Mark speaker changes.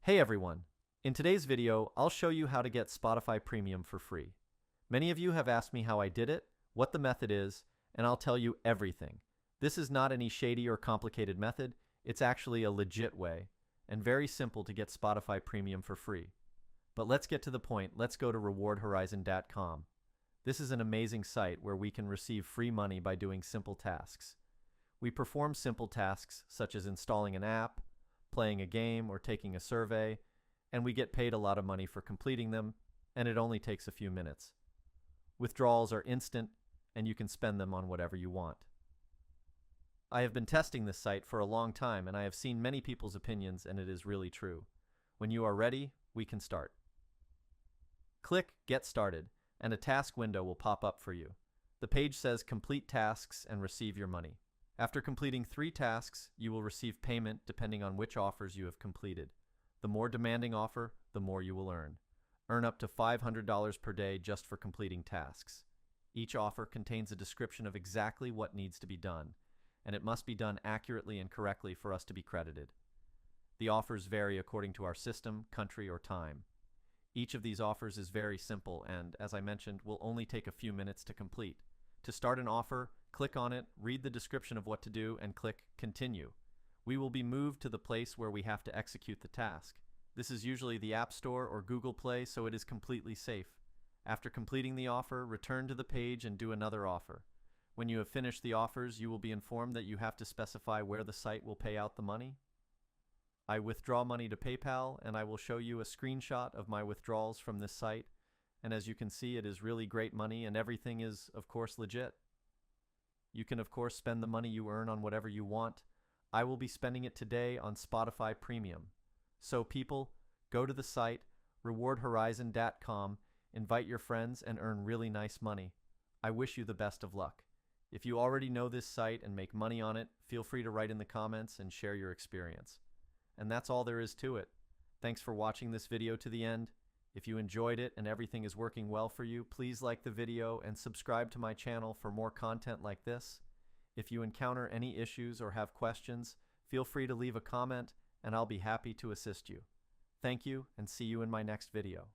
Speaker 1: Hey everyone! In today's video, I'll show you how to get Spotify Premium for free. Many of you have asked me how I did it, what the method is, and I'll tell you everything. This is not any shady or complicated method, it's actually a legit way, and very simple to get Spotify Premium for free. But let's get to the point, let's go to rewardhorizon.com. This is an amazing site where we can receive free money by doing simple tasks. We perform simple tasks such as installing an app, playing a game, or taking a survey, and we get paid a lot of money for completing them, and it only takes a few minutes. Withdrawals are instant, and you can spend them on whatever you want. I have been testing this site for a long time, and I have seen many people's opinions, and it is really true. When you are ready, we can start. Click Get Started, and a task window will pop up for you. The page says Complete Tasks and Receive Your Money. After completing 3 tasks, you will receive payment depending on which offers you have completed. The more demanding offer, the more you will earn. Earn up to $500 per day just for completing tasks. Each offer contains a description of exactly what needs to be done, and it must be done accurately and correctly for us to be credited. The offers vary according to our system, country, or time. Each of these offers is very simple and, as I mentioned, will only take a few minutes to complete. To start an offer, click on it, read the description of what to do, and click Continue. We will be moved to the place where we have to execute the task. This is usually the App Store or Google Play, so it is completely safe. After completing the offer, return to the page and do another offer. When you have finished the offers, you will be informed that you have to specify where the site will pay out the money. I withdraw money to PayPal, and I will show you a screenshot of my withdrawals from this site. And as you can see, it is really great money, and everything is, of course, legit. You can, of course, spend the money you earn on whatever you want. I will be spending it today on Spotify Premium. So people, go to the site, rewardhorizon.com, invite your friends, and earn really nice money. I wish you the best of luck. If you already know this site and make money on it, feel free to write in the comments and share your experience. And that's all there is to it. Thanks for watching this video to the end. If you enjoyed it and everything is working well for you, please like the video and subscribe to my channel for more content like this. If you encounter any issues or have questions, feel free to leave a comment and I'll be happy to assist you. Thank you and see you in my next video.